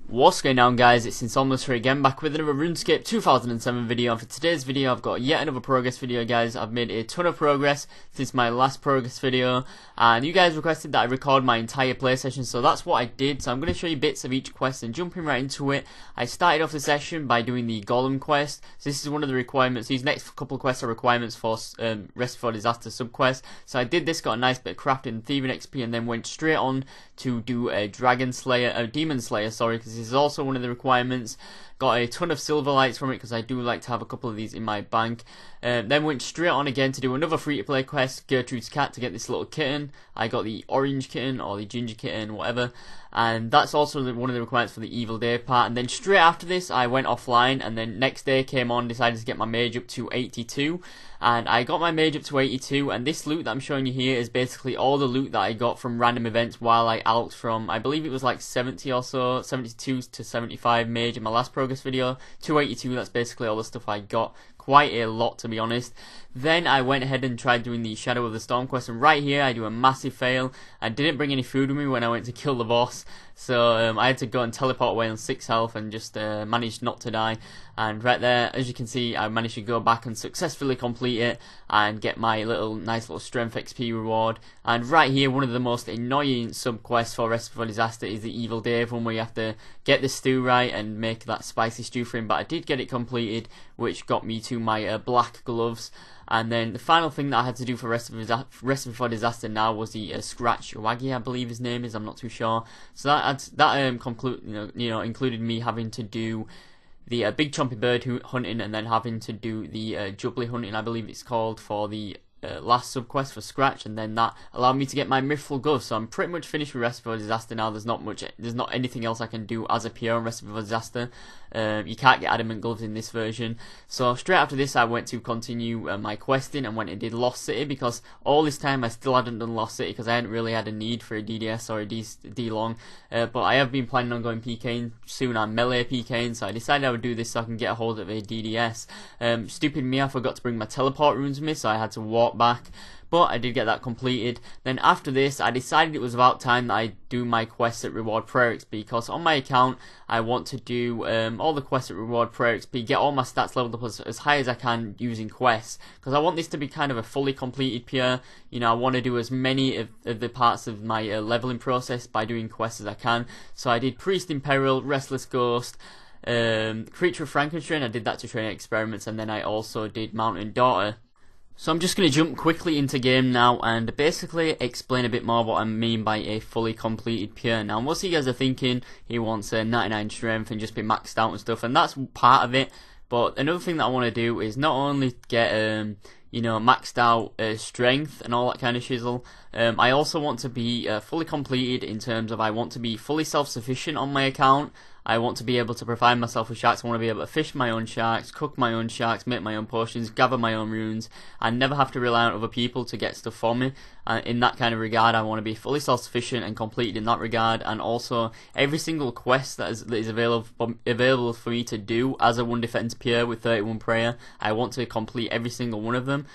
What's going on, guys? It's Insomulus here again, back with another Runescape 2007 video. And for today's video I've got yet another progress video, guys. I've made a ton of progress since my last progress video, and you guys requested that I record my entire play session, so that's what I did. So I'm going to show you bits of each quest and jumping right into it. I started off the session by doing the Golem quest. So this is one of the requirements. These next couple of quests are requirements for Rest Before Disaster subquest. So I did this, got a nice bit of crafting and thieving XP, and then went straight on to do a Demon Slayer, sorry, because this is also one of the requirements. Got a ton of silver lights from it because I do like to have a couple of these in my bank. Then went straight on again to do another free-to-play quest, Gertrude's Cat, to get this little kitten. I got the orange kitten or the ginger kitten, whatever, and that's also one of the requirements for the Evil Day part. And then straight after this I went offline, and then next day came on, decided to get my mage up to 82, and I got my mage up to 82, and this loot that I'm showing you here is basically all the loot that I got from random events while I alched from, I believe it was like 70 or so, 72 to 75 mage in my last progress video, to 82, that's basically all the stuff I got. Quite a lot, to be honest. Then I went ahead and tried doing the Shadow of the Storm quest, and right here I do a massive fail. I didn't bring any food with me when I went to kill the boss, so I had to go and teleport away on 6 health and just managed not to die. And right there, as you can see, I managed to go back and successfully complete it and get my nice little strength XP reward. And right here, one of the most annoying subquests for Rest Before Disaster is the Evil Day one, where you have to get the stew right and make that spicy stew for him. But I did get it completed, which got me to my black gloves. And then the final thing that I had to do for Rest Before Disaster now was the Scratch Waggy, I believe his name is. I'm not too sure. So that included me having to do the big chompy bird hunting, and then having to do the jubbly hunting, I believe it's called, for the last subquest for Scratch, and then that allowed me to get my Mythful Glove. So I'm pretty much finished with Rest Before Disaster now. There's not anything else I can do as a PR on Rest Before Disaster. You can't get adamant gloves in this version. So straight after this I went to continue my questing and went and did Lost City, because all this time I still hadn't done Lost City because I hadn't really had a need for a DDS or a D-Long. But I have been planning on going PKing soon. I'm melee PKing, so I decided I would do this so I can get a hold of a DDS. Stupid me, I forgot to bring my teleport runes with me, so I had to walk back, but I did get that completed. Then after this I decided it was about time that I do my quests that reward prayer XP, because on my account I want to do all the quests that reward prayer XP, get all my stats leveled up as high as I can using quests, because I want this to be kind of a fully completed PR. You know, I want to do as many of the parts of my leveling process by doing quests as I can. So I did Priest in Peril, Restless Ghost, Creature of Frankenstein, I did that to train experiments, and then I also did Mountain Daughter. So I'm just going to jump quickly into game now and basically explain a bit more what I mean by a fully completed PR. Now, most of you guys are thinking he wants a 99 strength and just be maxed out and stuff, and that's part of it. But another thing that I want to do is not only get maxed out strength and all that kind of shizzle. I also want to be fully completed in terms of I want to be fully self-sufficient on my account. I want to be able to provide myself with sharks. I want to be able to fish my own sharks, cook my own sharks, make my own potions, gather my own runes, and never have to rely on other people to get stuff for me. In that kind of regard, I want to be fully self-sufficient and completed in that regard. And also, every single quest that is available for me to do as a 1 defense PR with 31 prayer, I want to complete every single one of them.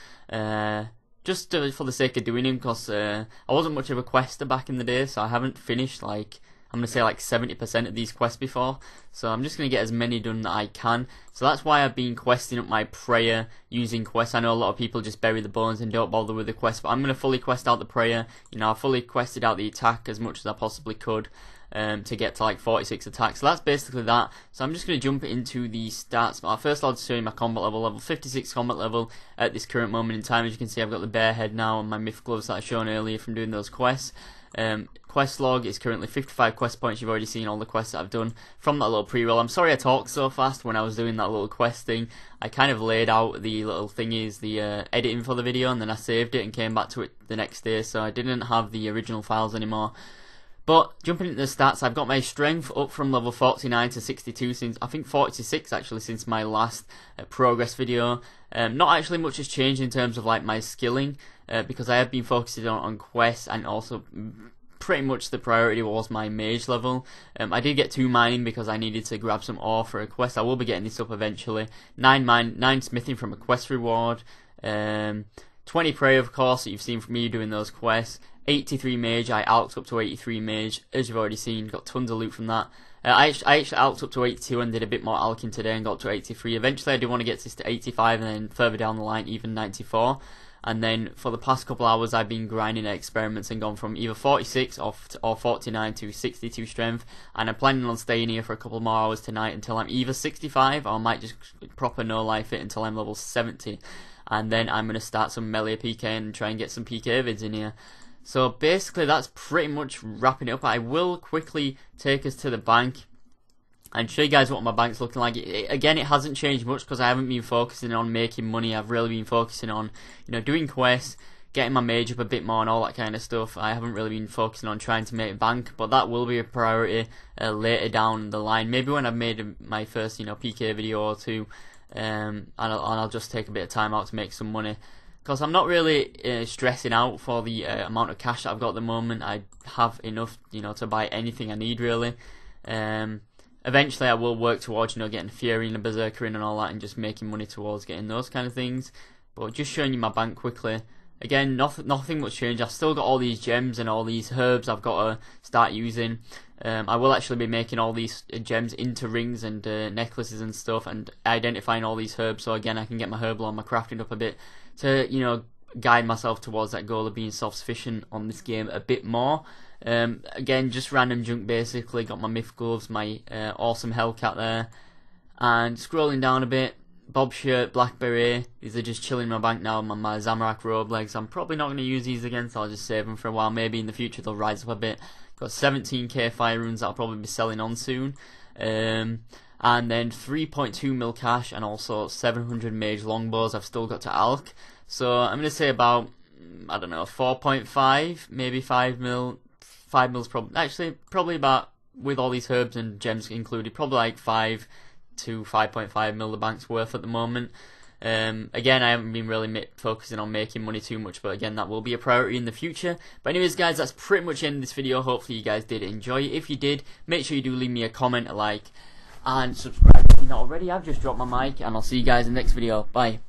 Just for the sake of doing them, because I wasn't much of a quester back in the day, so I haven't finished I'm going to say like 70% of these quests before, so I'm just going to get as many done that I can. So that's why I've been questing up my prayer using quests. I know a lot of people just bury the bones and don't bother with the quest, but I'm going to fully quest out the prayer. You know, I fully quested out the attack as much as I possibly could to get to like 46 attacks. So that's basically that. So I'm just going to jump into the stats. First I'll show you my combat level 56 combat level at this current moment in time. As you can see, I've got the bear head now and my myth gloves that I shown earlier from doing those quests. Quest log is currently 55 quest points. You've already seen all the quests that I've done from that little pre-roll. I'm sorry I talked so fast when I was doing that little quest thing. I kind of laid out the little thingies, the editing for the video, and then I saved it and came back to it the next day, so I didn't have the original files anymore. But jumping into the stats, I've got my strength up from level 49 to 62 since, I think 46 actually, since my last progress video. Not actually much has changed in terms of like my skilling, because I have been focusing on quests, and also pretty much the priority was my mage level. I did get 2 mining because I needed to grab some ore for a quest. I will be getting this up eventually. 9 smithing from a quest reward. 20 prayer, of course, that you've seen from me doing those quests. 83 mage, I alched up to 83 mage, as you've already seen, got tons of loot from that. I actually alked up to 82 and did a bit more alking today and got to 83. Eventually I do want to get this to 85 and then further down the line even 94. And then for the past couple hours I've been grinding at experiments and gone from either 46 or 49 to 62 strength, and I'm planning on staying here for a couple more hours tonight until I'm either 65 or I might just proper no life it until I'm level 70, and then I'm going to start some melee PK and try and get some PK vids in here. So basically that's pretty much wrapping it up. I will quickly take us to the bank and show you guys what my bank's looking like. Again, it hasn't changed much because I haven't been focusing on making money. I've really been focusing on, doing quests, getting my mage up a bit more and all that kind of stuff. I haven't really been focusing on trying to make bank, but that will be a priority later down the line. Maybe when I've made my first, PK video or two, and I'll just take a bit of time out to make some money. Because I'm not really stressing out for the amount of cash that I've got at the moment. I have enough, to buy anything I need really. Eventually I will work towards, getting Fury and a Berserker in and all that and just making money towards getting those kind of things. But just showing you my bank quickly. Again, nothing much changed. I've still got all these gems and all these herbs I've got to start using. I will actually be making all these gems into rings and necklaces and stuff, and identifying all these herbs so again I can get my herbal on my crafting up a bit to, guide myself towards that goal of being self-sufficient on this game a bit more. Again, just random junk basically. Got my myth gloves, my awesome Hellcat there, and scrolling down a bit, Bob shirt, blackberry. These are just chilling in my bank now. My Zamorak robe legs. I'm probably not going to use these again, so I'll just save them for a while. Maybe in the future they'll rise up a bit. Got 17k fire runes that I'll probably be selling on soon. And then 3.2 mil cash and also 700 mage longbows I've still got to alk. So I'm going to say about, I don't know, 4.5, maybe 5 mil. 5 mil's probably about, with all these herbs and gems included, probably like 5 to 5.5 mil the bank's worth at the moment. Again, I haven't been really focusing on making money too much, but again, that will be a priority in the future. But anyways, guys, that's pretty much the end of this video. Hopefully you guys did enjoy it. If you did, make sure you do leave me a comment, a like, and subscribe if you're not already. I've just dropped my mic, and I'll see you guys in the next video. Bye.